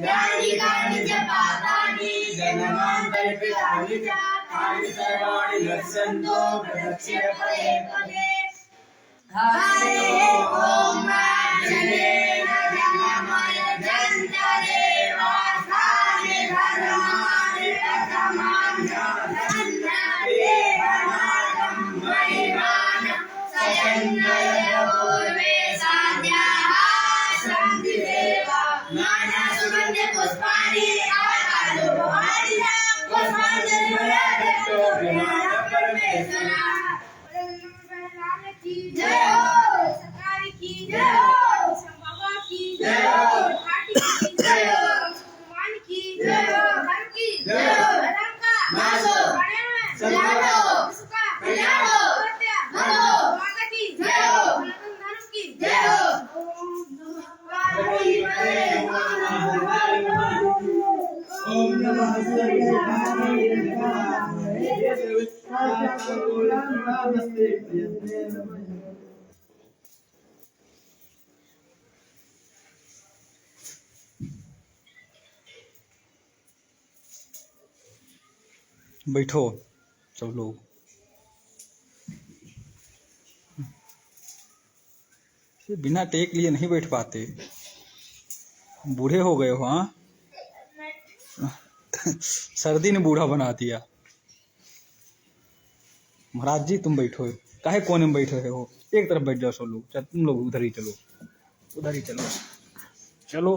यानि कानि च पापानि जन्मान्तरकृतानि च तानि सर्वाणि नश्यन्तो प्रदक्षिण पदे पदे। हरे ओम जनेन जन्मय जन्तरे वासानि धर्माणि प्रथमान्यन्ते वनादं महिमानं सजन्नय पूर्वे साध्याः सन्ति देवा नानासुगन्ध पुष्पाणि आकाशोपहारि पुष्पाञ्जलिर्दत्तो परमेश्वरा। जय हो सरकार की जय हो बाबा की जय हो पार्टी की जय हो भगवान की जय हो धर्म की जय हो धर्म का नाश हो कल्याण हो सुखा कल्याण हो सत्य धन हो माता की जय हो धर्म की जय हो। ओम नमः बैठो सब लोग। बिना टेक लिए नहीं बैठ पाते, बूढ़े हो गए हो। हाँ सर्दी ने बूढ़ा बना दिया। महाराज जी तुम बैठो, काहे कोने में बैठे हो? एक तरफ बैठ जाओ सब लोग। तुम लोग उधर ही चलो, उधर ही चलो, चलो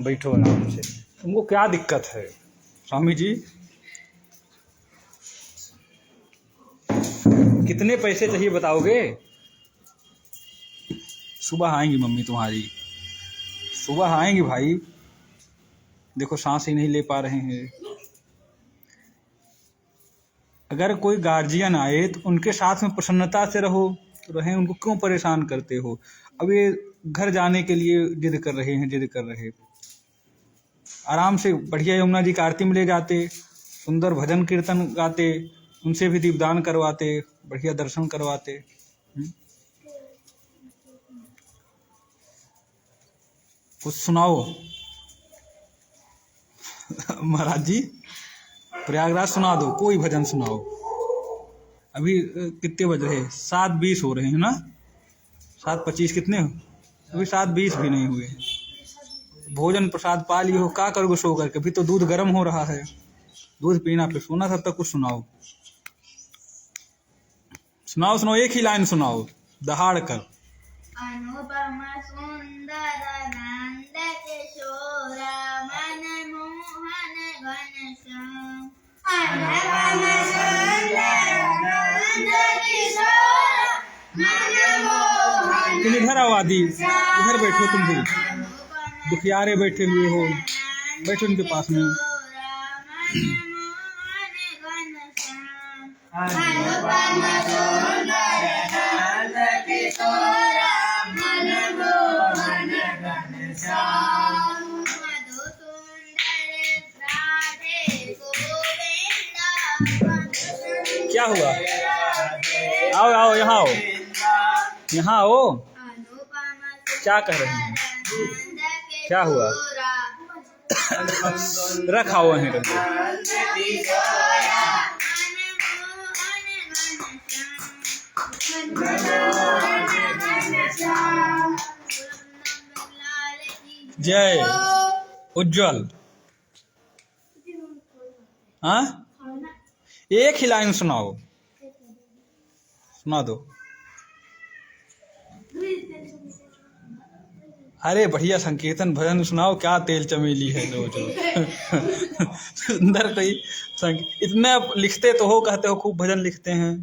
बैठो आराम से। तुमको क्या दिक्कत है स्वामी जी? कितने पैसे चाहिए बताओगे? सुबह आएंगी मम्मी तुम्हारी, सुबह आएंगी भाई। देखो सांस ही नहीं ले पा रहे हैं। अगर कोई गार्जियन आए तो उनके साथ में प्रसन्नता से रहो तो रहें, उनको क्यों परेशान करते हो? अब ये घर जाने के लिए जिद कर रहे हैं, जिद कर रहे। आराम से बढ़िया यमुना जी की आरती में ले जाते, सुंदर भजन कीर्तन गाते, उनसे भी दीपदान करवाते, बढ़िया दर्शन करवाते। कुछ सुनाओ महाराज जी, प्रयागराज सुना दो, कोई भजन सुनाओ। अभी कितने बज रहे? 7:20 हो रहे हैं ना? 7:25 कितने हो? अभी 7:20 भी नहीं हुए। भोजन प्रसाद पा लिए हो, क्या करोगे सो करके? अभी तो दूध गर्म हो रहा है, दूध पीना फिर सोना। तब तक कुछ सुनाओ, सुनाओ सुनाओ, एक ही लाइन सुनाओ दहाड़ कर। अनुपम सुंदर नंद किशोर मन मोहन घनश्याम। अनुपम सुंदर नंद किशोर मन मोहन। तुम इधर आओ आदि, इधर बैठो। तुम भी दुखियारे बैठे हुए हो, बैठो इनके पास में। अनुपम सुंदर नंद किशोर मन मोहन घनश्याम। मधु सुंदर राधे गोविंदा। क्या हुआ? आओ आओ, यहाँ आओ, यहाँ आओ। क्या कह रहे हैं? क्या हुआ? रखाओ वहीं रखो। जय उज्जवल। हाँ एक ही लाइन सुनाओ, सुना दो। अरे बढ़िया संकीर्तन भजन सुनाओ। क्या तेल चमेली है रोज सुंदर कोई इतना लिखते तो हो, कहते हो खूब भजन लिखते हैं।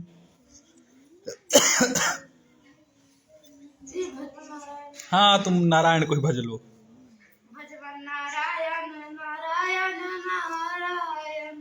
हाँ तुम नारायण को ही भज लो। भजवन नारायण नारायण नारायण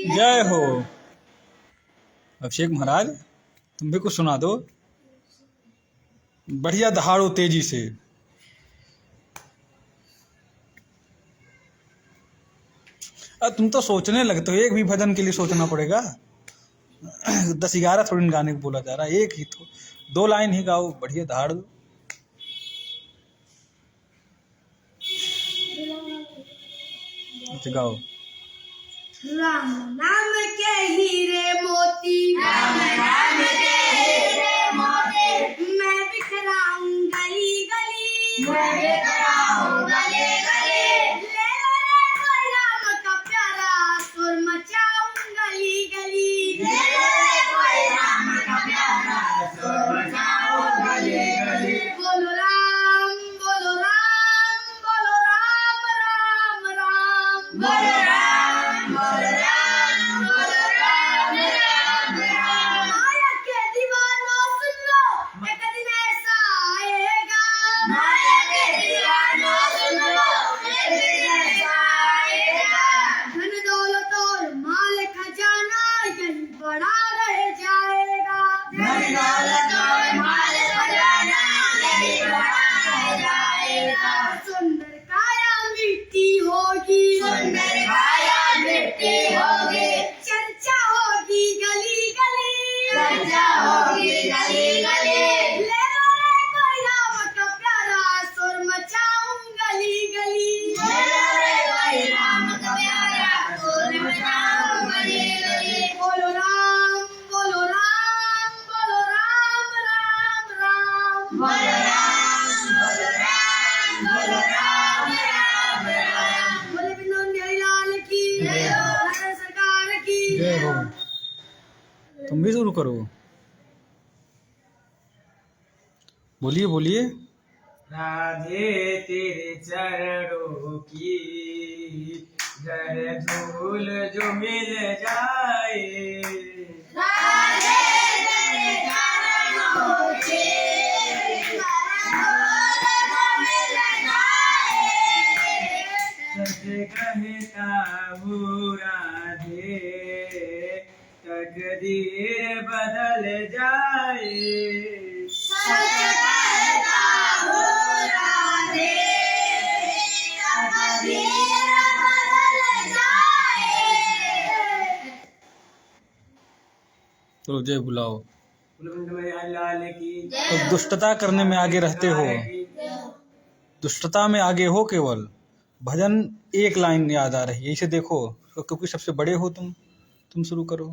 जय हो। अभिषेक महाराज, तुम भी कुछ सुना दो, बढ़िया दहाड़ो तेजी से। अब तुम तो सोचने लगते हो, एक भी भजन के लिए सोचना पड़ेगा। 10-11 थोड़ी गाने को बोला जा रहा है, एक ही तो 2 लाइन ही गाओ, बढ़िया दहाड़ दो। अच्छा गाओ। राम नाम के हीरे मोती, राम नाम के हीरे मोती, मैं बिखराऊं गली गली, मैं बिखराऊं गली गली, ले लो रे कोई राम का प्यारा, सुर मचाऊं गली गली, ले लो रे कोई राम का प्यारा, सुर मचाऊं गली गली। बोलो राम, बोलो राम, बोलो राम राम राम, बोलो राम, बोलो राम, बोलो राम राम राम। माया के दीवानों सुन लो, एक दिन ऐसा आएगा, माया के दीवानों सुन लो, एक दिन ऐसा आएगा, धन दौलत और माल खजाना यही बड़ा रह जाएगा, धन दौलत और माल खजाना यही बड़ा रह जाएगा। सुंदर काया मिट्टी होगी, सुंदर काया मिट्टी होगी, चर्चा होगी गली गली, चर्चा होगी गली गली, ले लो रे कोई राम का प्यारा, सुर मचाऊं गली गली, ले लो रे कोई राम का प्यारा, सुर मचाऊं गली गली। बोलो राम, बोलो राम, बोलो राम राम राम, बोलो राम, बोलो राम, बोलो राम राम राम। बोले बिंदु लाल की जय हो, भारत सरकार की जय हो। तुम भी शुरू करो, बोलिए बोलिए। राधे तेरे चरणों की जर धूल जो मिल जाए, राधे तेरे चरणों की धूल मिल जाए, सच कहता हूँ राधे तकदीर बदल जाए, सच कहता हूँ राधे, तकदीर बदल जाए। तो जय बुलाओ। लाल की तो दुष्टता करने में आगे रहते हो, दुष्टता में आगे हो केवल। भजन एक लाइन याद आ रही है, इसे देखो, क्योंकि सबसे बड़े हो तुम शुरू करो।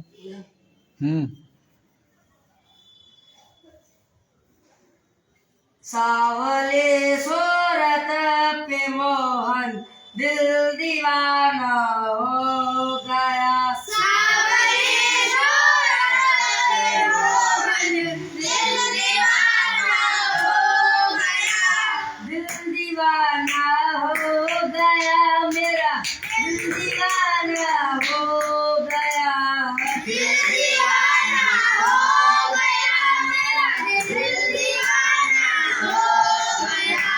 सावले सूरत पे मोहन दिल दीवाना हो गया, सावली सूरत पे मोहन दिल दीवाना हो गया, दिल दीवाना हो गया मेरा, दिल दीवाना हो गया, दिल दीवाना हो गया मेरा, दिल दीवाना हो गया।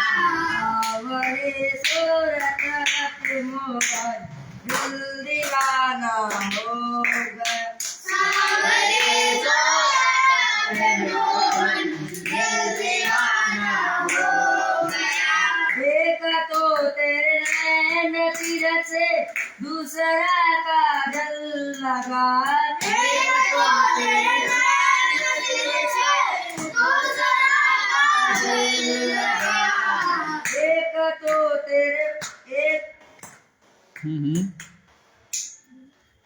सावले सूरत पे मोहन दिल दीवाना हो गया, सावली सूरत पे मोहन दिल दीवाना हो गया, एक तो तेरे नैन तीर से दूसरा काजल लगा, एक तो तेरे नैन तीर से दूसरा काजल लगा, एक तो तेरे एक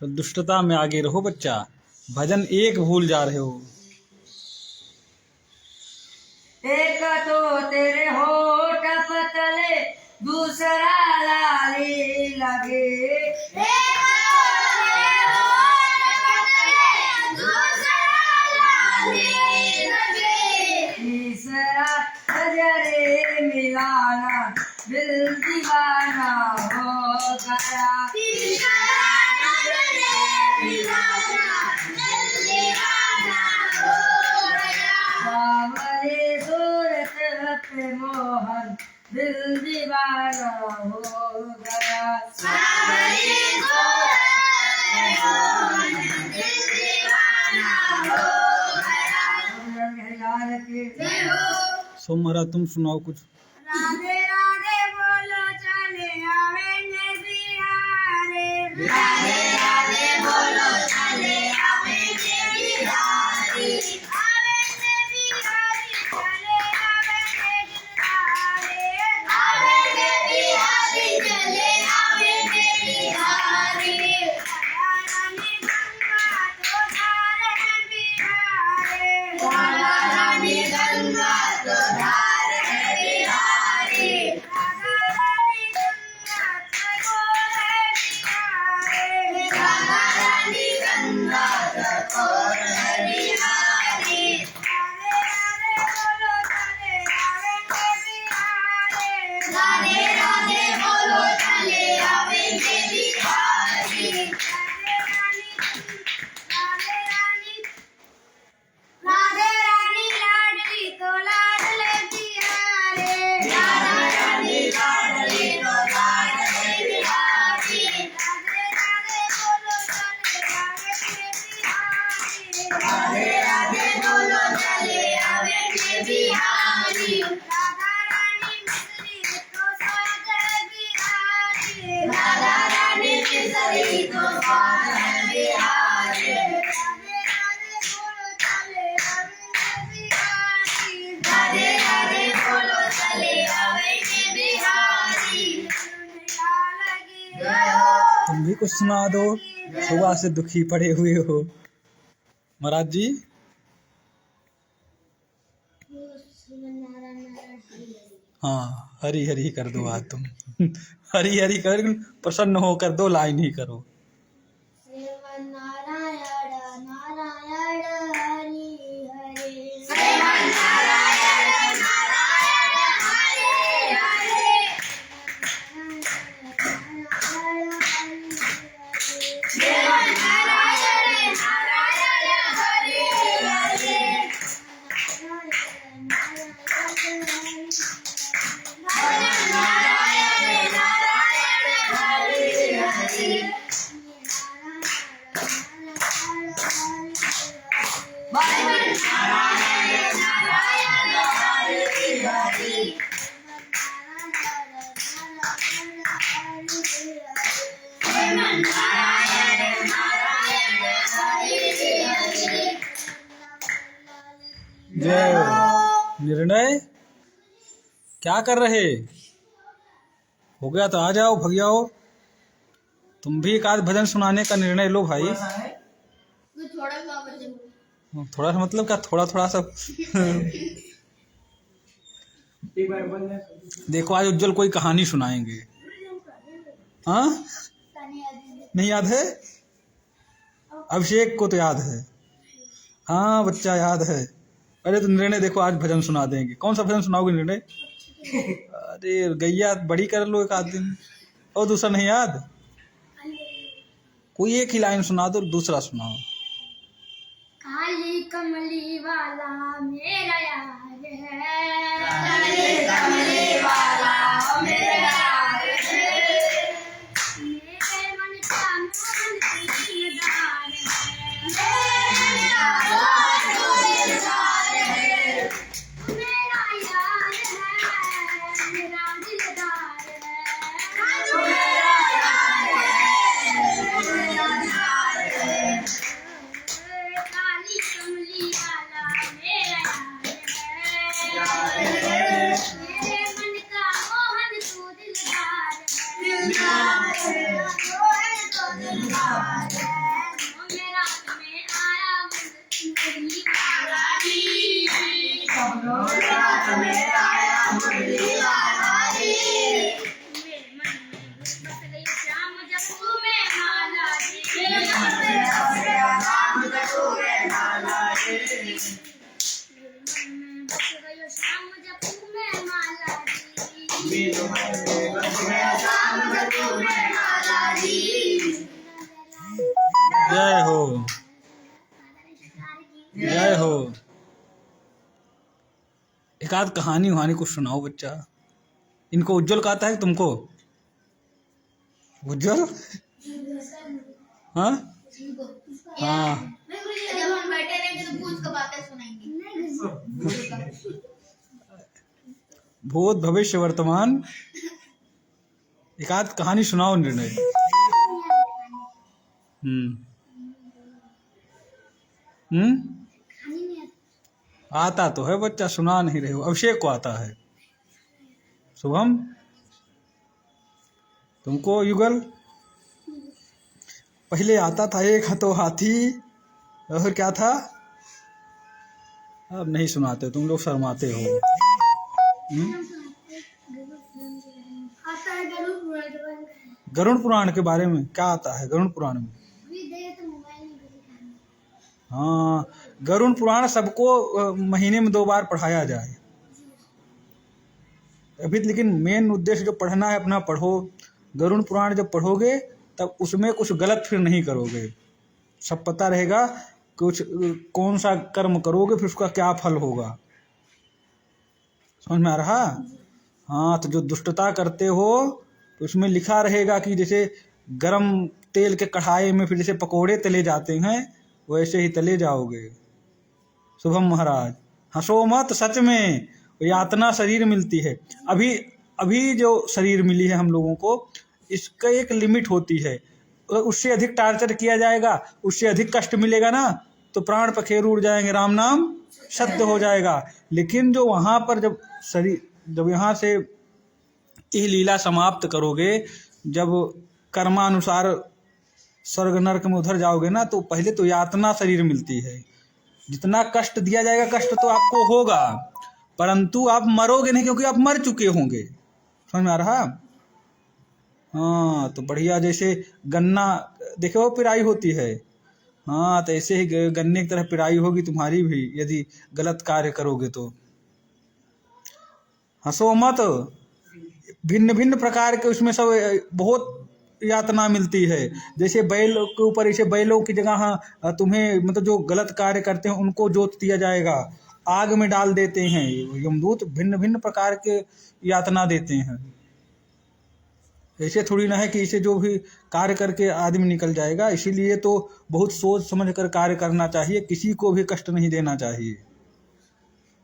तो दुष्टता में आगे रहो बच्चा, भजन एक भूल जा रहे हो। एक तो तेरे होठ पतले दूसरा लाली लगे, एक तो दीवाना हो गया। सावरे सूरत पे मोहन दिल दीवाना हो गया। हरियाणा के सोम महाराज तुम सुनाओ कुछ। राधे राधे बोलो चले आवेंगे बिहारे। राधे राधे बोलो चले आवेंगे बिहारी। आवेंगे बिहारी चले आवेंगे गिरधारी। आवेंगे बिहारी चले आवेंगे बिहारी। राधा रानी गंगा तो धार है बिहारी। राधा रानी गंगा तो धार है बिहारी। राधा रानी गंगा तो गोर है बिहारी। राधा रानी गंगा तो गोर है बिहारी। राधे राधे बोलो चले आवेंगे बिहारी। राधे राधे बोलो चले आवेंगे बिहारी। राधे रानी लाडली तो लाडले बिहारी। राधा रानी लाडली तो लाडले बिहारी। राधे राधे बोलो चले आवेंगे बिहारी। राधे राधे बोलो चले आवेंगे बिहारी। राधा रानी मिसरी तो स्वाद है बिहारी। राधा रानी मिसरी तो स्वाद है बिहारी। राधे राधे बोलो चले आवेंगे बिहारी। राधे राधे बोलो चले आवेंगे बिहारी। दुनिया लगी तुम भी कुछ सुना दो, सुबह से दुखी पड़े हुए हो। महाराज जी हाँ, हरी हरी कर दो आज तुम। हरी हरी कर, प्रसन्न होकर दो लाइन ही करो। श्रीमन नारायण नारायण हरि हरि। श्रीमन नारायण नारायण हरि हरि। श्रीमन नारायण नारायण हरि हरि। नारायण नारायण हरि हरि। नारायण नारायण हरि हरि। नारायण नारायण हरि हरि। जय निर्णय क्या कर रहे? हो गया तो आ जाओ, भग जाओ। तुम भी एक आध भजन सुनाने का निर्णय लो भाई। थोड़ा सा मतलब क्या, थोड़ा थोड़ा सा। देखो आज उज्जवल कोई कहानी सुनाएंगे। हाँ नहीं याद है? अभिषेक को तो याद है। हाँ बच्चा याद है। अरे तो निर्णय देखो आज भजन सुना देंगे। कौन सा भजन सुनाओगे निर्णय? अरे गैया बड़ी कर लो एक आध दिन। और दूसरा नहीं याद? कोई एक ही लाइन सुना दो, दूसरा सुनाओ। काली कमली वाला मेरा यार है। काली कमली वाला मेरा यार है। मेरे मन का मोहन की दिलदार है। दिलदार है। मेरा यार है, मेरा दिलदार है। मेरा यार है, मेरा दिलदार है। काली कमली वाला मेरा यार है। मेरे मन का मोहन तू दिलदार है। मोहन तो दिलदार है। मेरा तुम्हें आया मुरली वाला जी। रात में आया मुरली वाला जी। मेरे मन में बस गई श्याम जपू में माला जी। मेरे मन में बस गया श्याम जपू में माला जी। मेरे मन में बस गई श्याम जपू में माला जी। जय हो, जय हो। एक आध कहानी वहानी कुछ सुनाओ बच्चा। इनको उज्जवल कहता है कि तुमको उज्जवल? हाँ हाँ, जब हम बैठे रहेंगे तो भूत का बातें सुनाएंगे। भूत भविष्य वर्तमान एक आध कहानी सुनाओ निर्णय। आता तो है बच्चा, सुना नहीं रहे हो। अभिषेक को आता है। शुभम तुमको? युगल पहले आता था एक हतो हाथी, और क्या था? अब नहीं सुनाते, तुम लोग शर्माते हो। गरुड़ पुराण के बारे में क्या आता है? गरुड़ पुराण में हाँ, गरुड़ पुराण सबको महीने में 2 बार पढ़ाया जाए अभी, लेकिन मेन उद्देश्य जो पढ़ना है अपना पढ़ो। गरुड़ पुराण जब पढ़ोगे तब उसमें कुछ गलत फिर नहीं करोगे, सब पता रहेगा कुछ कौन सा कर्म करोगे फिर उसका क्या फल होगा। समझ में आ रहा? हाँ, तो जो दुष्टता करते हो तो उसमें लिखा रहेगा कि जैसे गरम तेल के कढ़ाई में फिर जैसे पकोड़े तले जाते हैं वैसे ही तले जाओगे। शुभम महाराज हंसो मत, सच में यातना शरीर मिलती है। अभी अभी जो शरीर मिली है हम लोगों को, इसका एक लिमिट होती है। अगर उससे अधिक टार्चर किया जाएगा, उससे अधिक कष्ट मिलेगा ना, तो प्राण पखेरु उड़ जाएंगे, राम नाम सत्य हो जाएगा। लेकिन जो वहाँ पर जब शरीर, जब यहाँ से यह लीला समाप्त करोगे, जब कर्मानुसार स्वर्ग नरक में उधर जाओगे ना, तो पहले तो यातना शरीर मिलती है। जितना कष्ट दिया जाएगा, कष्ट तो आपको होगा, परंतु आप मरोगे नहीं, क्योंकि आप मर चुके होंगे। समझ में आ रहा? हाँ, तो बढ़िया। जैसे गन्ना देखो पिराई होती है, हाँ, तो ऐसे ही गन्ने की तरह पिराई होगी तुम्हारी भी यदि गलत कार्य करोगे तो। हंसो मत, भिन्न भिन्न प्रकार के उसमें सब बहुत यातना मिलती है। जैसे बैल के ऊपर, ऐसे बैलों की जगह तुम्हें मतलब जो गलत कार्य करते हैं उनको जोत दिया जाएगा, आग में डाल देते हैं यमदूत। भिन्न भिन्न प्रकार के यातना देते हैं। ऐसे थोड़ी ना है कि इसे जो भी कार्य करके आदमी निकल जाएगा। इसीलिए तो बहुत सोच समझ कर कार्य करना चाहिए, किसी को भी कष्ट नहीं देना चाहिए।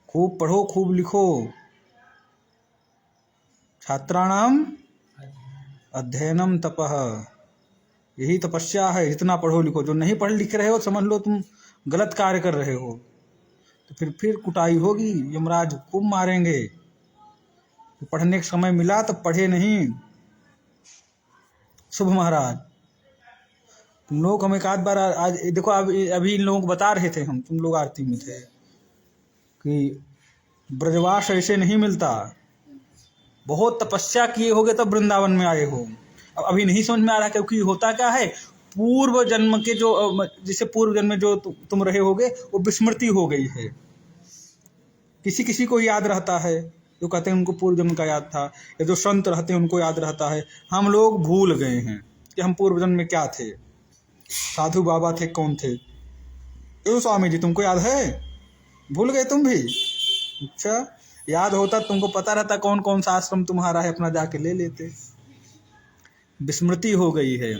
खूब पढ़ो, खूब लिखो। छात्राणाम अध्ययनम तपः, यही तपस्या है। जितना पढ़ो लिखो, जो नहीं पढ़ लिख रहे हो समझ लो तुम गलत कार्य कर रहे हो, तो फिर कुटाई होगी, यमराज खूब मारेंगे। तो पढ़ने का समय मिला तो पढ़े नहीं। शुभ महाराज तुम लोग हम एक आध बार आज देखो, अभी इन लोगों को बता रहे थे हम, तुम लोग आरती में थे, कि ब्रजवास ऐसे नहीं मिलता। बहुत तपस्या किए होगे तब वृंदावन में आए हो। अब अभी नहीं समझ में आ रहा, क्योंकि होता क्या है, पूर्व जन्म के जो, जिसे पूर्व जन्म में जो तुम रहे होगे वो विस्मृति हो गई है। किसी किसी को याद रहता है, जो कहते हैं उनको पूर्व जन्म का याद था, या जो संत रहते हैं उनको याद रहता है। हम लोग भूल गए हैं कि हम पूर्व जन्म में क्या थे, साधु बाबा थे, कौन थे। क्यों स्वामी जी, तुमको याद है? भूल गए तुम भी? अच्छा, याद होता तुमको पता रहता कौन कौन सा आश्रम तुम्हारा है, अपना जाके ले लेते। विस्मृति हो गई है।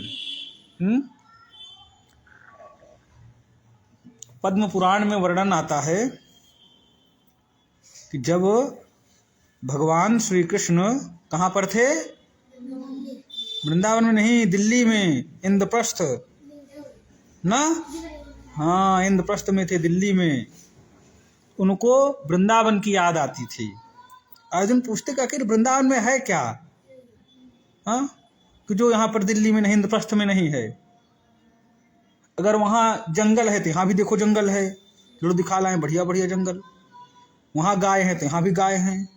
पद्म पुराण में वर्णन आता है कि जब भगवान श्री कृष्ण कहाँ पर थे? वृंदावन में नहीं, दिल्ली में, इंद्रप्रस्थ ना, हाँ इंद्रप्रस्थ में थे, दिल्ली में। उनको वृंदावन की याद आती थी। अर्जुन पूछते कि आखिर वृंदावन में है क्या, हाँ, कि जो यहाँ पर दिल्ली में नहीं, इंद्रप्रस्थ में नहीं है। अगर वहाँ जंगल है तो यहाँ भी देखो जंगल है, जो दिखा लाएं बढ़िया बढ़िया जंगल। वहाँ गाय है तो यहाँ भी गाय हैं।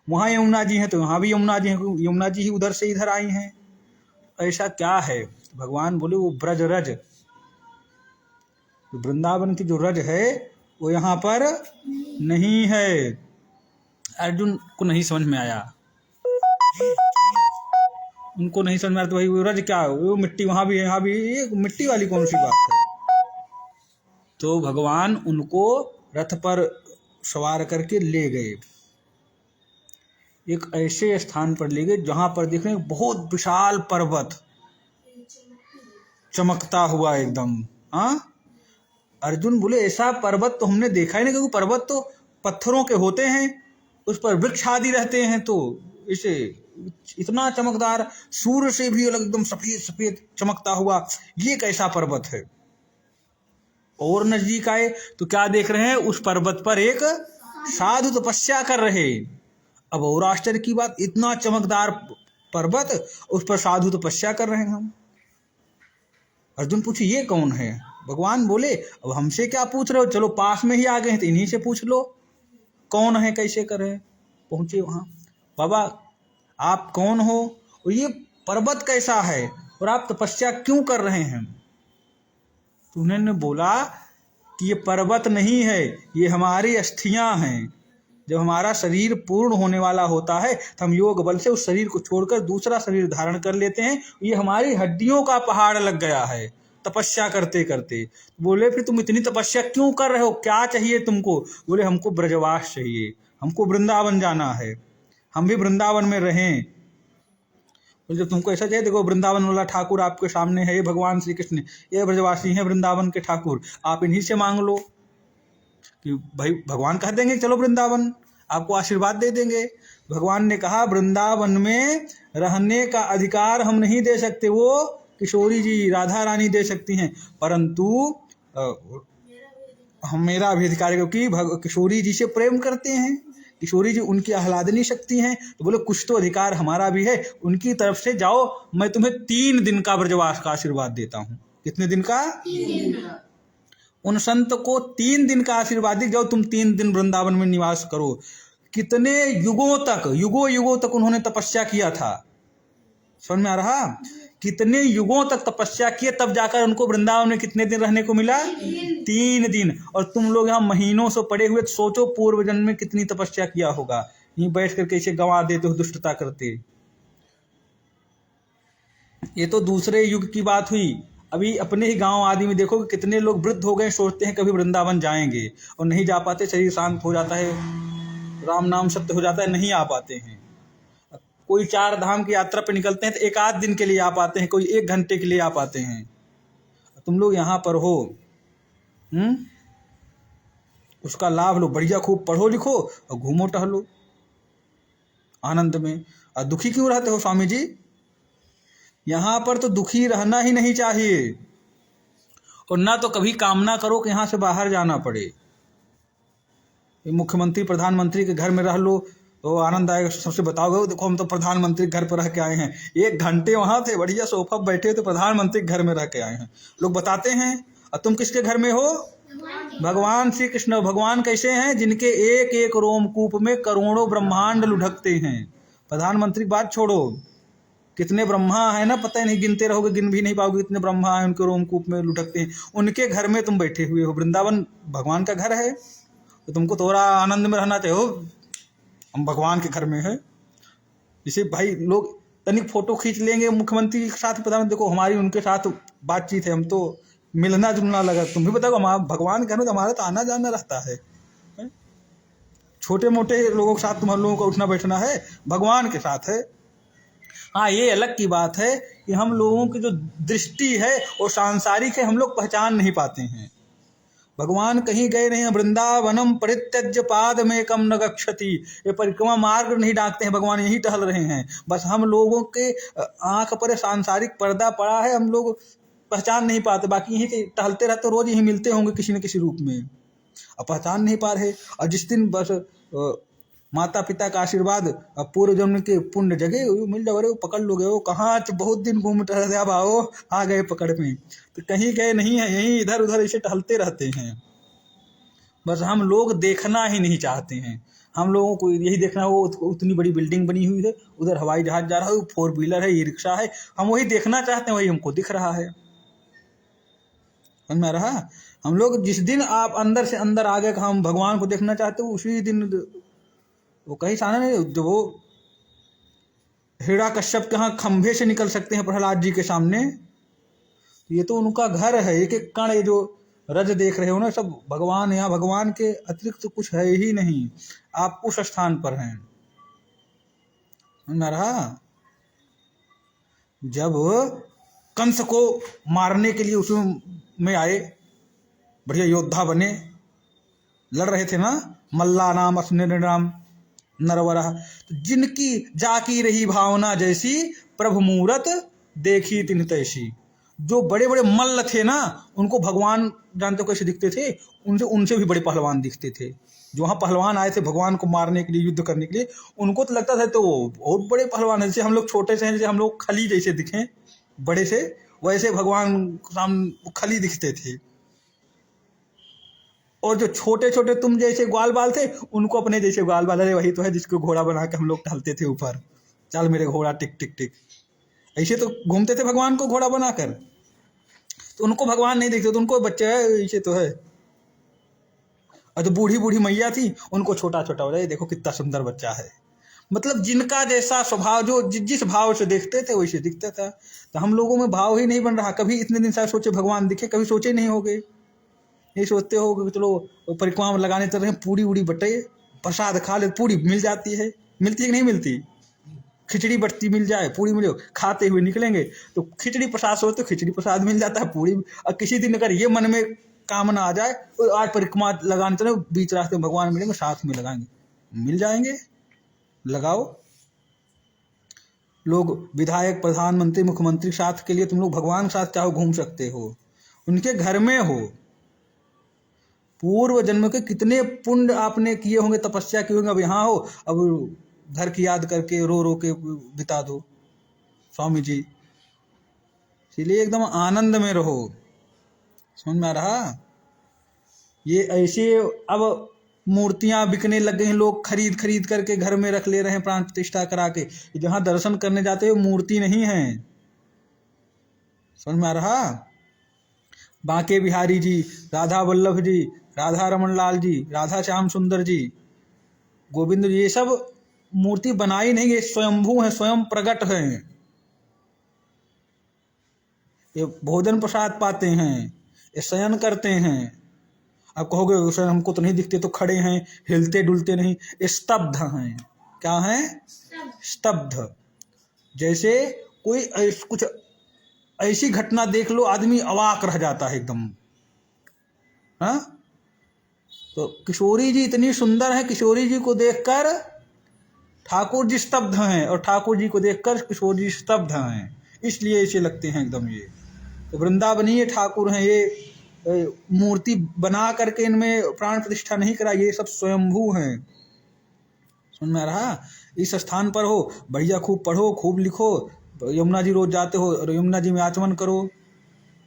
वहाँ यमुना जी हैं तो यहाँ भी यमुना जी हैं, यमुना जी ही उधर से इधर आई हैं। ऐसा क्या है? भगवान बोले वो ब्रज रज, वृंदावन की जो रज है वो यहाँ पर नहीं है। अर्जुन को नहीं समझ में आया। उनको नहीं समझ में आता, भाई वो रज क्या है, वो मिट्टी वहां भी है यहाँ भी, ये मिट्टी वाली कौन सी बात है। तो भगवान उनको रथ पर सवार करके ले गए, एक ऐसे स्थान पर ले गए जहां पर देख रहे हैं बहुत विशाल पर्वत चमकता हुआ एकदम। हाँ, अर्जुन बोले ऐसा पर्वत तो हमने देखा ही नहीं, क्योंकि पर्वत तो पत्थरों के होते हैं, उस पर वृक्ष आदि रहते हैं, तो इसे इतना चमकदार, सूर्य से भी अलग एकदम सफेद सफेद चमकता हुआ ये कैसा पर्वत है। और नजदीक आए तो क्या देख रहे हैं, उस पर्वत पर एक साधु तपस्या कर रहे। अब और आश्चर्य की बात, इतना चमकदार पर्वत, उस पर साधु तपस्या कर रहे हैं हम। अर्जुन पूछे ये कौन है। भगवान बोले अब हमसे क्या पूछ रहे हो, चलो पास में ही आ गए हैं तो इन्हीं से पूछ लो कौन है कैसे करे। पहुंचे वहां, बाबा आप कौन हो और ये पर्वत कैसा है और आप तपस्या क्यों कर रहे हैं। तो उन्होंने बोला कि ये पर्वत नहीं है, ये हमारी अस्थियां हैं। जब हमारा शरीर पूर्ण होने वाला होता है तो हम योग बल से उस शरीर को छोड़कर दूसरा शरीर धारण कर लेते हैं। ये हमारी हड्डियों का पहाड़ लग गया है तपस्या करते करते। बोले फिर तुम इतनी तपस्या क्यों कर रहे हो, क्या चाहिए तुमको। बोले हमको ब्रजवास चाहिए, हमको वृंदावन जाना है, हम भी वृंदावन में रहें। बोले जब तुमको ऐसा चाहिए, देखो वृंदावन वाला ठाकुर आपके सामने है, ये भगवान श्री कृष्ण, ये ब्रजवासी हैं वृंदावन के ठाकुर, आप इन्हीं से मांग लो कि भाई भगवान कह देंगे चलो वृंदावन, आपको आशीर्वाद दे देंगे। भगवान ने कहा वृंदावन में रहने का अधिकार हम नहीं दे सकते, वो किशोरी जी राधा रानी दे सकती हैं, परंतु हम मेरा भी अधिकार है, क्योंकि किशोरी जी से प्रेम करते हैं, किशोरी जी उनकी आह्लादनी शक्ति हैं। तो बोले कुछ तो अधिकार हमारा भी है, उनकी तरफ से जाओ, मैं तुम्हें 3 दिन का ब्रजवास का आशीर्वाद देता हूँ। कितने दिन का? 3 दिन का। उन संत को 3 दिन का आशीर्वाद दी, जाओ तुम 3 दिन वृंदावन में निवास करो। कितने युगों तक, युगों तक उन्होंने तपस्या किया था, समझ में आ रहा। कितने युगों तक तपस्या किए, तब जाकर उनको वृंदावन में कितने दिन रहने को मिला? 3 दिन। और तुम लोग यहाँ महीनों से पड़े हुए, सोचो पूर्व जन्म में कितनी तपस्या किया होगा, यहीं बैठ कर कैसे गंवा देते हो, दुष्टता करते। ये तो दूसरे युग की बात हुई। अभी अपने ही गांव आदि में देखो कि कितने लोग वृद्ध हो गए, सोचते हैं कभी वृंदावन जाएंगे और नहीं जा पाते, शरीर शांत हो जाता है, राम नाम सत्य हो जाता है, नहीं आ पाते हैं। कोई 4 धाम की यात्रा पे निकलते हैं तो 1 आध दिन के लिए आ पाते हैं, कोई 1 घंटे के लिए आ पाते हैं। तुम लोग यहाँ पर हो, उसका लाभ लो, बढ़िया खूब पढ़ो लिखो और घूमो टहलो आनंद में। और दुखी क्यों रहते हो स्वामी जी, यहाँ पर तो दुखी रहना ही नहीं चाहिए, और ना तो कभी कामना करो कि यहाँ से बाहर जाना पड़े। मुख्यमंत्री प्रधानमंत्री के घर में रह लो तो आनंद आएगा, सबसे बताओगे देखो हम तो प्रधानमंत्री घर पर रह के आए हैं, 1 घंटे वहाँ थे, बढ़िया सोफा बैठे तो प्रधानमंत्री घर में रह के आए हैं, लोग बताते हैं। और तुम किसके घर में हो? भगवान श्री कृष्ण। भगवान कैसे हैं? जिनके एक एक रोमकूप में करोड़ों ब्रह्मांड लुढ़कते हैं। प्रधानमंत्री बात छोड़ो, कितने ब्रह्मा है ना, पता ही नहीं, गिनते रहोगे गिन भी नहीं पाओगे कितने ब्रह्मा है उनके रोमकूप में लुढ़कते हैं। उनके घर में तुम बैठे हुए हो, वृंदावन भगवान का घर है, तो तुमको थोड़ा आनंद में रहना चाहिए। हम भगवान के घर में है, जैसे भाई लोग तनिक फोटो खींच लेंगे मुख्यमंत्री के साथ, प्रधानमंत्री, देखो हमारी उनके साथ बातचीत है, हम तो मिलना जुलना लगा। तुम भी बताओ, हम भगवान के घर में तो हमारा तो आना जाना रहता है, छोटे मोटे लोगों के साथ तुम्हारे लोगों को उठना बैठना है, भगवान के साथ है। हाँ, ये अलग की बात है कि हम लोगों की जो दृष्टि है वो सांसारिक है, हम लोग पहचान नहीं पाते हैं। भगवान कहीं गए नहीं, वृंदावनम परित्यज्य पादमेकम न गच्छति, ये परिक्रमा मार्ग नहीं डाकते हैं, भगवान यहीं टहल रहे हैं। बस हम लोगों के आंख पर सांसारिक पर्दा पड़ा है, हम लोग पहचान नहीं पाते, बाकी यहीं टहलते रहते, रोज यहीं मिलते होंगे किसी न किसी रूप में, अब पहचान नहीं पा रहे। और जिस दिन बस माता पिता का आशीर्वाद पूर्व जन्म के पुण्य जगह मिल जाओ, पकड़ लोगे, वो कहाँ बहुत दिन घूमते रहते, अब आओ आ गए पकड़ में, तो कहीं गए नहीं है, यहीं इधर उधर ऐसे टहलते रहते हैं। बस हम लोग देखना ही नहीं चाहते हैं, हम लोगों को यही देखना हो, उतनी बड़ी बिल्डिंग बनी हुई है, उधर हवाई जहाज जा रहा है, 4 व्हीलर है, ये रिक्शा है, हम वही देखना चाहते हैं, वही हमको दिख रहा है। समझ में आ रहा? हम लोग जिस दिन आप अंदर से अंदर आ गए कि हम भगवान को देखना चाहते हो, उसी दिन वो कहीं साना नहीं, जो वो हिरण्यकश्यप के यहाँ खंभे से निकल सकते हैं प्रहलाद जी के सामने। ये तो उनका घर है, एक एक कण, ये जो रज देख रहे हो ना, सब भगवान। यहाँ भगवान के अतिरिक्त तो कुछ है ही नहीं, आप उस स्थान पर हैं। समझ में आ रहा? जब कंस को मारने के लिए उसमें आए, बढ़िया योद्धा बने, लड़ रहे थे ना, मल्ला नाम अस्न राम नरवरा, तो जिनकी जाकी रही भावना जैसी, प्रभु मूरत देखी तिन तैसी। जो बड़े बड़े मल्ल थे ना, उनको भगवान जानते हो कैसे दिखते थे? उनसे भी बड़े पहलवान दिखते थे। जो वहाँ पहलवान आए थे भगवान को मारने के लिए, युद्ध करने के लिए, उनको तो लगता था तो बहुत बड़े पहलवान है। जैसे हम लोग छोटे से हैं, जैसे हम लोग खली जैसे दिखें बड़े से, वैसे भगवान सामने खली दिखते थे। और जो छोटे छोटे तुम जैसे ग्वाल बाल थे, उनको अपने जैसे ग्वाल बाल, अरे वही तो है जिसको घोड़ा बना के हम लोग टहलते थे ऊपर, चल मेरे घोड़ा टिक टिक टिक, ऐसे तो घूमते थे भगवान को घोड़ा बनाकर। तो उनको भगवान नहीं देखते, तो उनको बच्चे है ऐसे तो है। और जो बूढ़ी बूढ़ी मैया थी, उनको छोटा छोटा हो जाए, देखो कितना सुंदर बच्चा है। मतलब जिनका जैसा स्वभाव, जो जिस भाव से देखते थे वैसे दिखता था। तो हम लोगों में भाव ही नहीं बन रहा। कभी इतने दिन से सोचे भगवान दिखे, कभी सोचे नहीं होगे। ये सोचते हो कि चलो परिक्रमा लगाने चल रहे हैं, पूरी उड़ी बटे, प्रसाद खा ले, पूरी मिल जाती है, मिलती है कि नहीं मिलती? खिचड़ी बटती मिल जाए, पूरी मिले, खाते हुए निकलेंगे तो खिचड़ी प्रसाद सोचते, खिचड़ी प्रसाद मिल जाता है, पूरी। और किसी दिन अगर ये मन में कामना आ जाए तो आज परिक्रमा लगाने चले, बीच रास्ते में भगवान मिलेंगे, साथ में लगाएंगे, मिल जाएंगे, लगाओ। लोग विधायक, प्रधानमंत्री, मुख्यमंत्री साथ के लिए तुम लोग भगवान के साथ चाहो घूम सकते हो, उनके घर में हो। पूर्व जन्म के कितने पुण्य आपने किए होंगे, तपस्या की होंगे, अब यहाँ हो, अब घर की याद करके रो रो के बिता दो स्वामी जी। इसलिए एकदम आनंद में रहो। समझ में आ रहा? ये ऐसे अब मूर्तियां बिकने लग गई हैं, लोग खरीद खरीद करके घर में रख ले रहे हैं, प्राण प्रतिष्ठा करा के। जहां दर्शन करने जाते हो मूर्ति नहीं है। समझ में आ रहा? बांके बिहारी जी, राधा वल्लभ जी, राधा रमन लाल जी, राधा श्याम सुंदर जी, गोविंद जी, ये सब मूर्ति बनाई नहीं, ये स्वयंभू है, स्वयं प्रकट है। ये भोजन प्रसाद पाते हैं, ये शयन करते हैं। अब कहोगे सर हमको तो नहीं दिखते, तो खड़े हैं, हिलते डुलते नहीं, स्तब्ध हैं। क्या हैं? स्तब्ध। जैसे कोई कुछ ऐसी घटना देख लो, आदमी अवाक रह जाता है एकदम। हाँ, तो किशोरी जी इतनी सुंदर है, किशोरी जी को देखकर ठाकुर जी स्तब्ध हैं, और ठाकुर जी को देखकर किशोर जी स्तब्ध हैं, इसलिए ऐसे लगते हैं एकदम। ये तो वृंदावनीय ठाकुर हैं, ये मूर्ति बना करके इनमें प्राण प्रतिष्ठा नहीं करा, ये सब स्वयंभू हैं। सुन में रहा? इस स्थान पर हो, बढ़िया खूब पढ़ो, खूब लिखो, यमुना जी रोज जाते हो, यमुना जी में आचमन करो,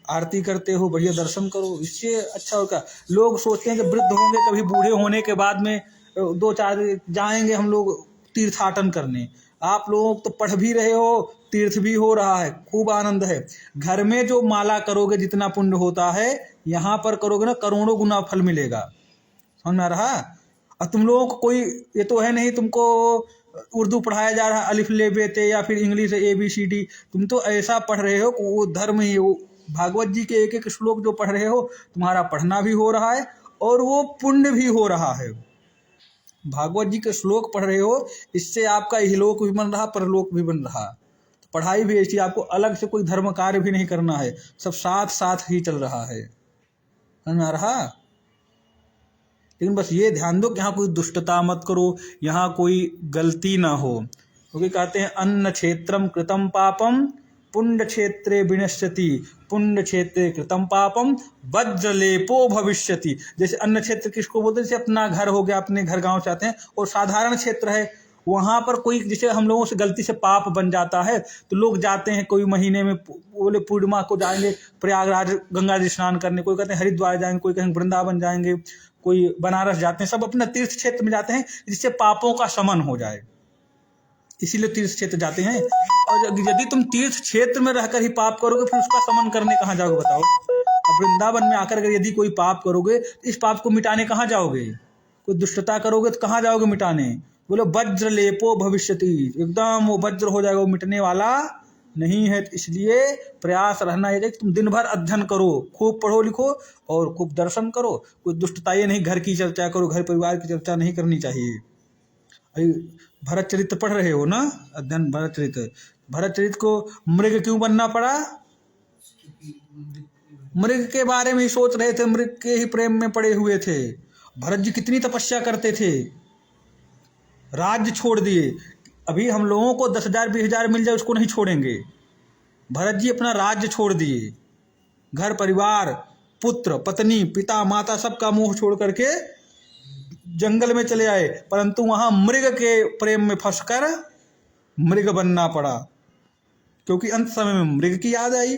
आरती करते हो, बढ़िया दर्शन करो, इससे अच्छा होगा। लोग सोचते हैं कि वृद्ध होंगे, कभी बूढ़े होने के बाद में 2-4 जाएंगे हम लोग तीर्थाटन करने। आप लोग तो पढ़ भी रहे हो, तीर्थ भी हो रहा है, खूब आनंद है। घर में जो माला करोगे जितना पुण्य होता है, यहाँ पर करोगे ना करोड़ों गुना फल मिलेगा। समझ में आ रहा? और तुम लोगों को कोई ये तो है नहीं तुमको उर्दू पढ़ाया जा रहा है, अलिफ ले बेते, या फिर इंग्लिश ABCD, तुम तो ऐसा पढ़ रहे हो, वो धर्म ही, वो भागवत जी के एक एक श्लोक जो पढ़ रहे हो, तुम्हारा पढ़ना भी हो रहा है और वो पुण्य भी हो रहा है। भागवत जी के श्लोक पढ़ रहे हो, इससे आपका इहलोक भी बन रहा, परलोक भी बन रहा। तो पढ़ाई भी ऐसी, आपको अलग से कोई धर्म कार्य भी नहीं करना है, सब साथ साथ ही चल रहा है। समझ में आ रहा? लेकिन बस ये ध्यान दो कि यहाँ कोई दुष्टता मत करो, यहाँ कोई गलती ना हो, क्योंकि कहते हैं अन्न क्षेत्रम कृतम पापम पुण्य क्षेत्रे विनश्यति, पुण्य क्षेत्रे कृतम पापम वज्रलेपो भविष्यति। जैसे अन्न क्षेत्र किसको बोलते हैं? जैसे अपना घर हो गया, अपने घर गांव से आते हैं, और साधारण क्षेत्र है, वहाँ पर कोई जैसे हम लोगों से गलती से पाप बन जाता है, तो लोग जाते हैं, कोई महीने में बोले पूर्णिमा को जाएंगे प्रयागराज गंगा जी स्नान करने, कोई कहते हैं हरिद्वार जाएंगे, कोई कहेंगे वृंदावन जाएंगे, कोई बनारस जाते हैं, सब अपना तीर्थ क्षेत्र में जाते हैं जिससे पापों का शमन हो जाए, इसीलिए तीर्थ क्षेत्र जाते हैं। और यदि तुम तीर्थ क्षेत्र में रहकर ही पाप करोगे, फिर उसका शमन करने कहाँ जाओगे बताओ? अब वृंदावन में आकर अगर यदि कोई पाप करोगे, तो इस पाप को मिटाने कहाँ जाओगे? कोई दुष्टता करोगे तो कहाँ जाओगे मिटाने? बोलो वज्र लेपो भविष्यति, एकदम वो वज्र हो जाएगा, वो मिटने वाला नहीं है। तो इसलिए प्रयास रहना है कि तुम दिन भर अध्ययन करो, खूब पढ़ो लिखो और खूब दर्शन करो। कोई दुष्टता ये नहीं घर की चर्चा करो, घर परिवार की चर्चा नहीं करनी चाहिए। अभी भरत चरित्र पढ़ रहे हो ना, अध्ययन भरत चरित्र। भरत चरित्र को मृग क्यों बनना पड़ा? मृग के बारे में ही सोच रहे थे, मृग के ही प्रेम में पड़े हुए थे। भरत जी कितनी तपस्या करते थे, राज्य छोड़ दिए। अभी हम लोगों को 10,000 20,000 मिल जाए उसको नहीं छोड़ेंगे। भरत जी अपना राज्य छोड़ दिए, घर परिवार पुत्र पत्नी पिता माता सबका मोह छोड़ करके जंगल में चले आए, परंतु वहां मृग के प्रेम में फंसकर मृग बनना पड़ा, क्योंकि अंत समय में मृग की याद आई।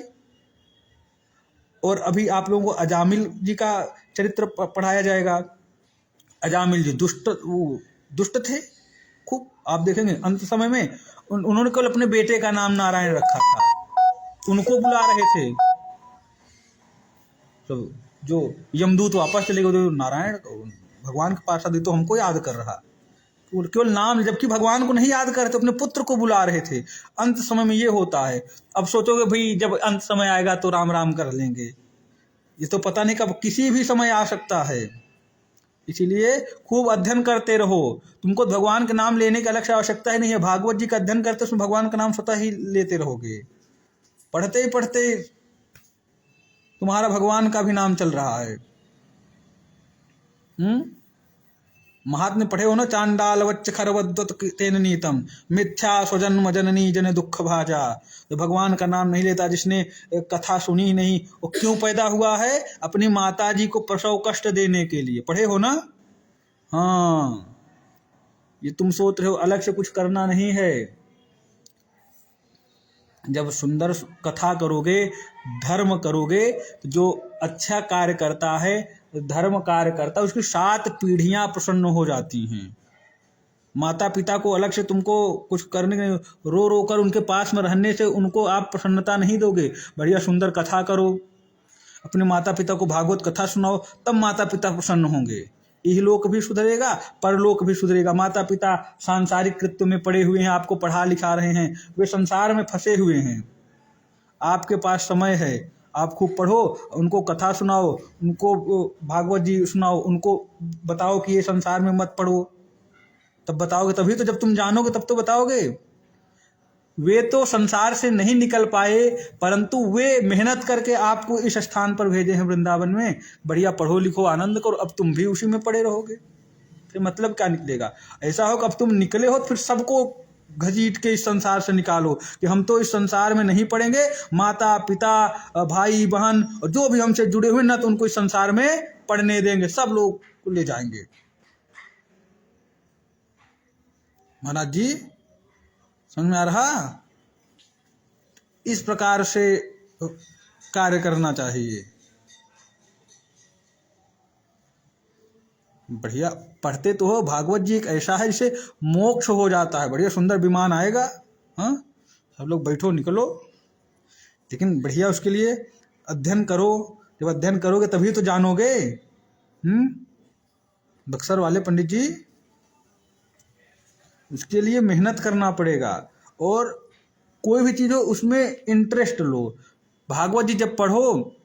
और अभी आप लोगों को अजामिल जी का चरित्र पढ़ाया जाएगा। अजामिल जी दुष्ट थे खूब। आप देखेंगे अंत समय में उन्होंने केवल अपने बेटे का नाम नारायण रखा था, उनको बुला रहे थे। तो जो यमदूत वापस चले गए तो नारायण भगवान के पास आदि तो हमको याद कर रहा, केवल नाम, जबकि भगवान को नहीं याद करते, अपने पुत्र को बुला रहे थे। अंत समय में ये होता है। अब सोचोगे भाई जब अंत समय आएगा तो राम राम कर लेंगे, ये तो पता नहीं कब किसी भी समय आ सकता है। इसीलिए खूब अध्ययन करते रहो। तुमको भगवान के नाम लेने की अलग से आवश्यकता ही नहीं है। भागवत जी का अध्ययन करते उसमें भगवान का नाम स्वतः ही लेते रहोगे। पढ़ते ही पढ़ते तुम्हारा भगवान का भी नाम चल रहा है। महात्म्य पढ़े हो ना, चांडाल वच्च खरवद्वत तेन नीतम मिथ्या स्वजन्म जननी जन दुख भाजा। तो भगवान का नाम नहीं लेता, जिसने कथा सुनी ही नहीं, वो क्यों पैदा हुआ है? अपनी माता जी को प्रसव कष्ट देने के लिए। पढ़े हो ना? हाँ, ये तुम सोच रहे हो अलग से कुछ करना नहीं है। जब सुंदर कथा करोगे, धर्म करोगे, तो जो अच्छा कार्य करता है, धर्म कार्य करता है, उसकी 7 पीढ़ियां प्रसन्न हो जाती हैं। माता पिता को अलग से तुमको कुछ करने के, रो रो कर उनके पास में रहने से उनको आप प्रसन्नता नहीं दोगे। बढ़िया सुंदर कथा करो, अपने माता पिता को भागवत कथा सुनाओ, तब माता पिता प्रसन्न होंगे। इहलोक भी सुधरेगा, परलोक भी सुधरेगा। माता पिता सांसारिक कृत्य में पड़े हुए हैं, आपको पढ़ा लिखा रहे हैं, वे संसार में फंसे हुए हैं। आपके पास समय है, आप खूब पढ़ो, उनको कथा सुनाओ, उनको भागवत जी सुनाओ, उनको बताओ कि ये संसार में मत पढ़ो। तब बताओगे, तभी तो, जब तुम जानोगे तब तो बताओगे। वे तो संसार से नहीं निकल पाए, परंतु वे मेहनत करके आपको इस स्थान पर भेजे हैं वृंदावन में। बढ़िया पढ़ो लिखो, आनंद करो। अब तुम भी उसी में पड़े रहोगे, फिर मतलब क्या निकलेगा? ऐसा हो कि अब तुम निकले हो फिर सबको घसीट के इस संसार से निकालो कि हम तो इस संसार में नहीं पड़ेंगे। माता पिता भाई बहन और जो भी हमसे जुड़े हुए ना, तो उनको इस संसार में पढ़ने देंगे, सब लोग को ले जाएंगे। महाराज जी समझ में आ रहा? इस प्रकार से कार्य करना चाहिए। बढ़िया पढ़ते तो हो। भागवत जी एक ऐसा है जिसे मोक्ष हो जाता है। बढ़िया सुंदर विमान आएगा, हाँ, सब लोग बैठो निकलो, लेकिन बढ़िया उसके लिए अध्ययन करो। जब अध्ययन करोगे तभी तो जानोगे। बक्सर वाले पंडित जी, उसके लिए मेहनत करना पड़ेगा और कोई भी चीज हो उसमें इंटरेस्ट लो। भागवत जी जब पढ़ो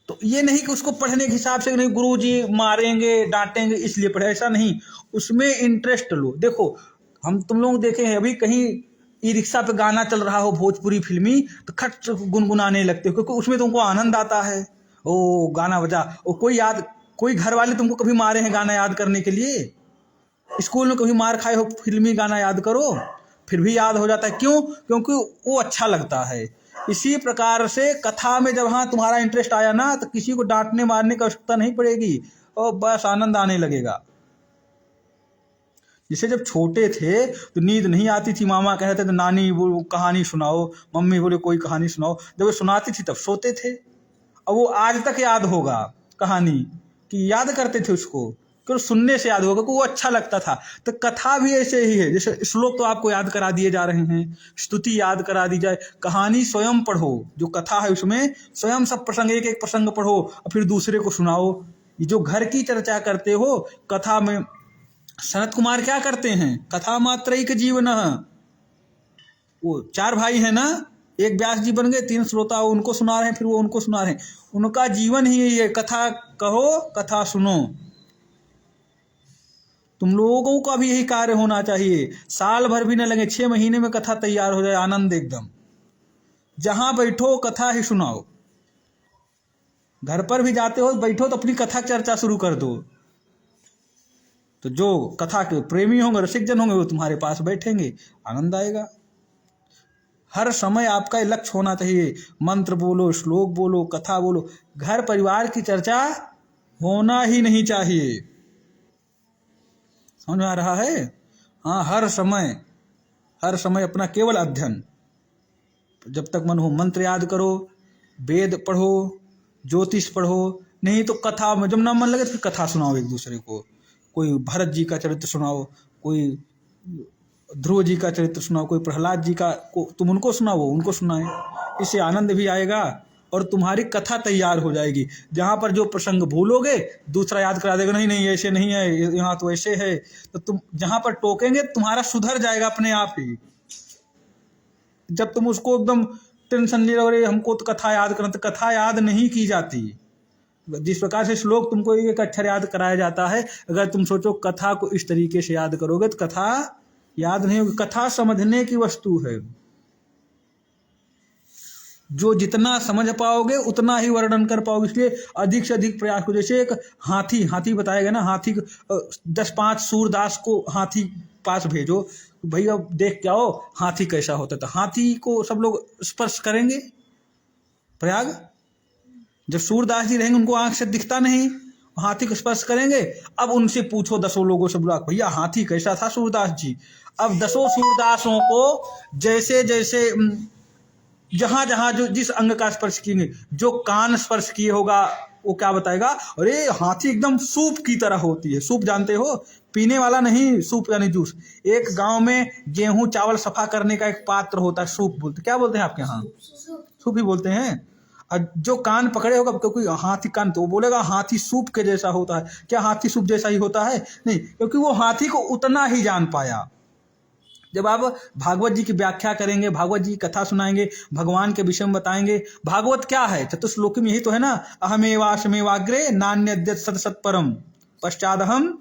तो ये नहीं कि उसको पढ़ने के हिसाब से नहीं, गुरुजी मारेंगे डांटेंगे इसलिए पढ़े, ऐसा नहीं। उसमें इंटरेस्ट लो। देखो हम तुम लोग देखे हैं, अभी कहीं ई रिक्शा पे गाना चल रहा हो भोजपुरी फिल्मी, तो खट गुनगुनाने लगते हो, क्योंकि उसमें तुमको आनंद आता है। ओ गाना बजा, ओ कोई घर वाले तुमको कभी मारे हैं गाना याद करने के लिए? स्कूल में कभी मार खाए हो, फिल्मी गाना याद करो, फिर भी याद हो जाता है। क्यों? क्योंकि वो अच्छा लगता है। इसी प्रकार से कथा में जब हाँ तुम्हारा इंटरेस्ट आया ना, तो किसी को डांटने मारने की आवश्यकता नहीं पड़ेगी और बस आनंद आने लगेगा। जैसे जब छोटे थे तो नींद नहीं आती थी, मामा कहते थे नानी वो कहानी सुनाओ, मम्मी बोले कोई कहानी सुनाओ, जब वो सुनाती थी तब सोते थे। अब वो आज तक याद होगा कहानी, कि याद करते थे उसको, क्यों? सुनने से याद होगा कि वो अच्छा लगता था। तो कथा भी ऐसे ही है। जैसे श्लोक तो आपको याद करा दिए जा रहे हैं, स्तुति याद करा दी जाए, कहानी स्वयं पढ़ो। जो कथा है उसमें स्वयं सब प्रसंग, एक एक प्रसंग पढ़ो और फिर दूसरे को सुनाओ। ये जो घर की चर्चा करते हो, कथा में सनत कुमार क्या करते हैं? कथा मात्रैक जीवनः। वो 4 भाई हैं ना, एक व्यास जी बन गए, 3 श्रोता उनको सुना रहे हैं, फिर वो उनको सुना रहे हैं। उनका जीवन ही यही है, कथा कहो कथा सुनो। तुम लोगों का भी यही कार्य होना चाहिए। साल भर भी न लगे, 6 महीने में कथा तैयार हो जाए, आनंद एकदम। जहां बैठो कथा ही सुनाओ। घर पर भी जाते हो, बैठो तो अपनी कथा चर्चा शुरू कर दो। तो जो कथा के प्रेमी होंगे, रसिक जन होंगे, वो तुम्हारे पास बैठेंगे, आनंद आएगा। हर समय आपका लक्ष्य होना चाहिए, मंत्र बोलो, श्लोक बोलो, कथा बोलो। घर परिवार की चर्चा होना ही नहीं चाहिए। समझ में आ रहा है? हाँ, हर समय अपना केवल अध्ययन। जब तक मन हो मंत्र याद करो, वेद पढ़ो, ज्योतिष पढ़ो, नहीं तो कथा में जब ना मन लगे तो फिर कथा सुनाओ एक दूसरे को। कोई भरत जी का चरित्र सुनाओ, कोई ध्रुव जी का चरित्र सुनाओ, कोई प्रहलाद जी का, तुम उनको सुनाओ, वो उनको सुनाए। इससे आनंद भी आएगा और तुम्हारी कथा तैयार हो जाएगी। जहाँ पर जो प्रसंग भूलोगे दूसरा याद करा देगा, नहीं नहीं ऐसे नहीं है, यहाँ तो ऐसे है। तो तुम जहाँ पर टोकेंगे तुम्हारा सुधर जाएगा अपने आप ही। जब तुम उसको एकदम टेंशन ले रहे, हमको तो कथा याद करना, तो कथा याद नहीं की जाती। जिस प्रकार से श्लोक तुमको एक अक्षर याद कराया जाता है, अगर तुम सोचो कथा को इस तरीके से याद करोगे तो कथा याद नहीं होगी। कथा समझने की वस्तु है। जो जितना समझ पाओगे उतना ही वर्णन कर पाओगे, इसलिए अधिक से अधिक प्रयास करो। जैसे एक हाथी बताएगा ना, हाथी 10-5 सूरदास को हाथी पास भेजो, भैया देख के आओ हाथी कैसा होता था। हाथी को सब लोग स्पर्श करेंगे प्रयाग? जब सूरदास जी रहेंगे उनको आंख से दिखता नहीं, हाथी को स्पर्श करेंगे। अब उनसे पूछो 10 लोगों से, बोला भैया हाथी कैसा था सूरदास जी। अब 10 सूरदासों को जैसे जैसे जहां जहां जो जिस अंग का स्पर्श किएंगे, जो कान स्पर्श किए होगा वो क्या बताएगा, अरे हाथी एकदम सूप की तरह होती है। सूप जानते हो, पीने वाला नहीं, सूप यानी जूस। एक गांव में गेहूं चावल सफा करने का एक पात्र होता है, सूप बोलते। क्या बोलते हैं आपके यहाँ? सूप ही बोलते हैं। और जो कान पकड़े होगा, क्योंकि हाथी कान, तो वो बोलेगा हाथी सूप के जैसा होता है। क्या हाथी सूप जैसा ही होता है? नहीं, क्योंकि वो हाथी को उतना ही जान पाया। जब आप भागवत जी की व्याख्या करेंगे, भागवत जी की कथा सुनाएंगे, भगवान के विषय में बताएंगे, भागवत क्या है, चतुश्लोकी में यही तो है ना, अहमेवाश्मेवाग्रे नान्यद्यत् सत सत्परम पश्चादहम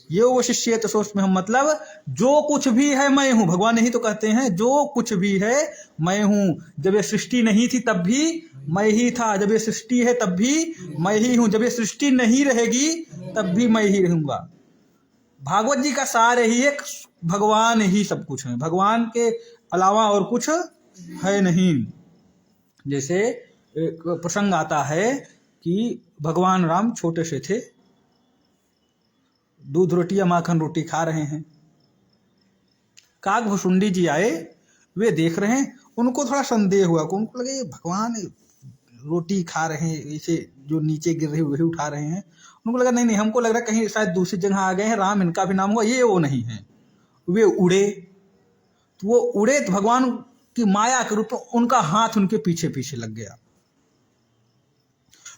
यो वशिष्येत सोच में हम, मतलब जो कुछ भी है मैं हूं। भगवान यही तो कहते हैं, जो कुछ भी है मैं हूं। जब ये सृष्टि नहीं थी तब भी मैं ही था, जब ये सृष्टि है तब भी मैं ही हूं, जब ये सृष्टि नहीं रहेगी तब भी मैं ही रहूंगा। भागवत जी का सार ही एक, भगवान ही सब कुछ है, भगवान के अलावा और कुछ है नहीं। जैसे एक प्रसंग आता है कि भगवान राम छोटे से थे, दूध रोटी या माखन रोटी खा रहे हैं। काकभुसुंडी जी आए, वे देख रहे हैं, उनको थोड़ा संदेह हुआ, उनको लगे भगवान रोटी खा रहे हैं, इसे जो नीचे गिर रही वही उठा रहे हैं। उनको लगा नहीं, हमको लग रहा है कहीं शायद दूसरी जगह आ गए हैं, राम इनका भी नाम हुआ, ये वो नहीं है। वे उड़े, तो वो उड़े तो भगवान की माया के रूप में उनका हाथ उनके पीछे पीछे लग गया।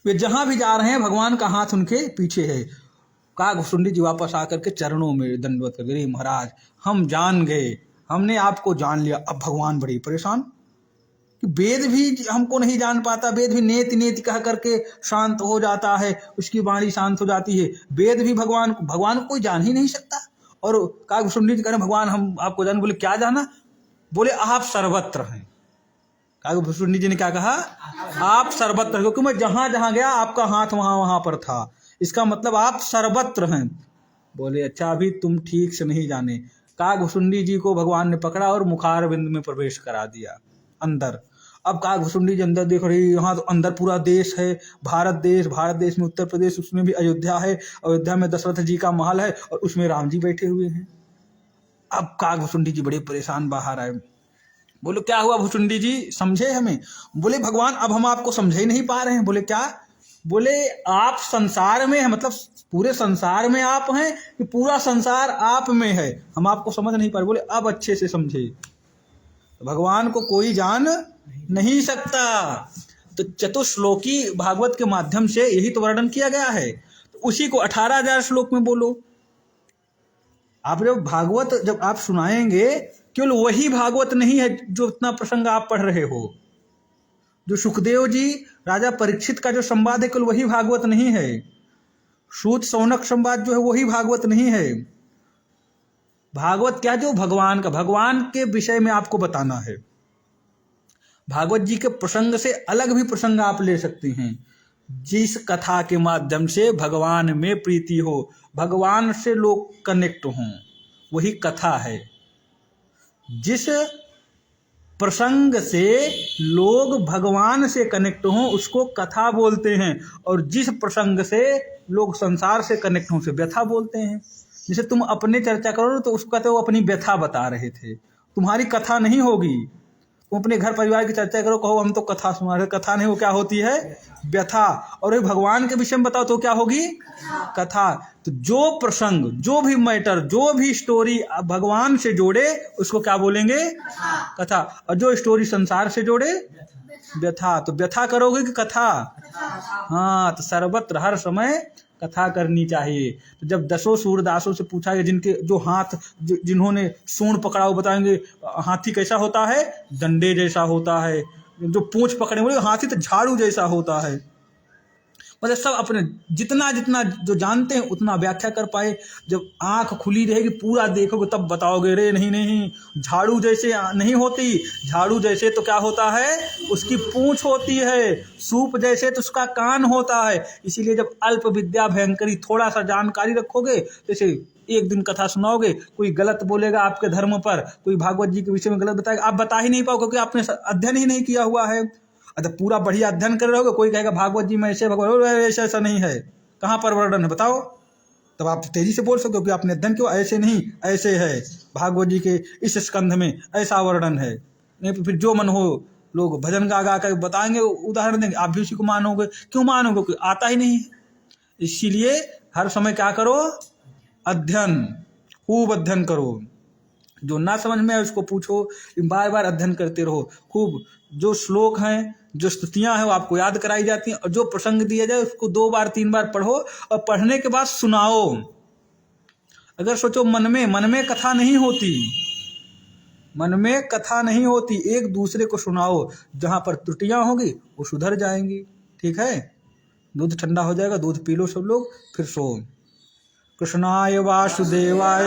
वे जहां भी जा रहे हैं भगवान का हाथ उनके पीछे है। काकभुसुंडी जी वापस आकर के चरणों में दंडवत कर गए, महाराज हम जान गए, हमने आपको जान लिया। अब भगवान बड़ी परेशान कि वेद भी हमको नहीं जान पाता, वेद भी नेति नेति कह करके शांत हो जाता है, उसकी वाणी शांत हो जाती है। वेद भी भगवान को कोई जान ही नहीं सकता। और काकभुसुंडी जी कह रहे भगवान हम आपको जान। बोले क्या जाना? बोले आप सर्वत्र हैं। काकभुसुंडी जी ने क्या कहा? आप सर्वत्र, क्योंकि मैं जहां जहां गया आपका हाथ वहां वहां पर था, इसका मतलब आप सर्वत्र हैं। बोले अच्छा, अभी तुम ठीक से नहीं जाने। काकभुसुंडी जी को भगवान ने पकड़ा और मुखारविंद में प्रवेश करा दिया अंदर। अब काकभुसुंडी जी अंदर देख रही, यहाँ तो अंदर पूरा देश है, भारत देश में उत्तर प्रदेश, उसमें भी अयोध्या है, अयोध्या में दशरथ जी का महल है और उसमें राम जी बैठे हुए हैं। अब काकभुसुंडी जी बड़े परेशान बाहर आए। बोले क्या हुआ भुसुंडी जी, समझे हमें? बोले भगवान अब हम आपको समझ ही नहीं पा रहे हैं। बोले क्या? बोले आप संसार में हैं, मतलब पूरे संसार में आप हैं कि पूरा संसार आप में है, हम आपको समझ नहीं पा रहे। बोले अब अच्छे से समझे, भगवान को कोई जान नहीं सकता। तो चतुश्लोकी भागवत के माध्यम से यही तो वर्णन किया गया है। तो उसी को 18,000 श्लोक में बोलो। आप जब भागवत जब आप सुनाएंगे, केवल वही भागवत नहीं है जो इतना प्रसंग आप पढ़ रहे हो। जो सुखदेव जी राजा परीक्षित का जो संवाद है, केवल वही भागवत नहीं है। सूत सौनक संवाद जो है वही भागवत नहीं है। भागवत क्या, जो भगवान का, भगवान के विषय में आपको बताना है। भागवत जी के प्रसंग से अलग भी प्रसंग आप ले सकते हैं। जिस कथा के माध्यम से भगवान में प्रीति हो, भगवान से लोग कनेक्ट हों, वही कथा है। जिस प्रसंग से लोग भगवान से कनेक्ट हों उसको कथा बोलते हैं, और जिस प्रसंग से लोग संसार से कनेक्ट हों उसे व्यथा बोलते हैं। जैसे तुम अपने चर्चा करो तो उसको कहते हो अपनी व्यथा बता रहे थे, तुम्हारी कथा नहीं होगी। तुम अपने घर परिवार की चर्चा करो, कहो हम तो कथा सुना रहे, कथा नहीं, वो क्या होती है, व्यथा। और ये भगवान के विषय में बताओ तो क्या होगी, कथा। तो जो प्रसंग, जो भी मैटर, जो भी स्टोरी भगवान से जोड़े उसको क्या बोलेंगे, कथा। और जो स्टोरी संसार से जोड़े, व्यथा। तो व्यथा करोगे कि कथा? हाँ, तो सर्वत्र हर समय कथा करनी चाहिए। तो जब 10 सूरदासों से पूछा गया, जिनके जो हाथ जिन्होंने सूंड पकड़ा, वो बताएंगे हाथी कैसा होता है, डंडे जैसा होता है। जो पूंछ पकड़े बोले हाथी तो झाड़ू जैसा होता है। मतलब सब अपने जितना जितना जो जानते हैं उतना व्याख्या कर पाए। जब आंख खुली रहेगी पूरा देखोगे तब बताओगे, रे नहीं नहीं, झाड़ू जैसे नहीं होती, झाड़ू जैसे तो क्या होता है, उसकी पूंछ होती है। सूप जैसे तो उसका कान होता है। इसीलिए जब अल्प विद्या भयंकरी, थोड़ा सा जानकारी रखोगे, जैसे एक दिन कथा सुनाओगे, कोई गलत बोलेगा आपके धर्म पर, कोई भागवत जी के विषय में गलत बताएगा, आप बता ही नहीं पाओ क्योंकि आपने अध्ययन ही नहीं किया हुआ है। अगर पूरा बढ़िया अध्ययन कर रहे होगे, कोई कहेगा भागवत जी में ऐसे, भगवान ऐसा ऐसा नहीं है, कहाँ पर वर्णन है बताओ, तब आप तेजी से बोल सकते हो कि आपने अध्ययन किया। ऐसे नहीं, ऐसे है, भागवत जी के इस स्कंध में ऐसा वर्णन है। नहीं तो फिर जो मन हो लोग भजन गा गा कर बताएंगे, उदाहरण देंगे, आप भी उसी को मानोगे। क्यों मानोगे? क्योंकि आता ही नहीं है। इसीलिए हर समय क्या करो, अध्ययन, खूब अध्ययन करो। जो ना समझ में आए उसको पूछो, बार बार अध्ययन करते रहो खूब। जो श्लोक हैं, जो स्तुतियां हैं वो आपको याद कराई जाती हैं, और जो प्रसंग दिया जाए उसको 2 बार 3 बार पढ़ो, और पढ़ने के बाद सुनाओ। अगर सोचो मन में कथा नहीं होती, मन में कथा नहीं होती, एक दूसरे को सुनाओ, जहां पर त्रुटियां होगी वो सुधर जाएंगी। ठीक है, दूध ठंडा हो जाएगा, दूध पी लो सब लोग, फिर सो। कृष्णाय वासुदेवाय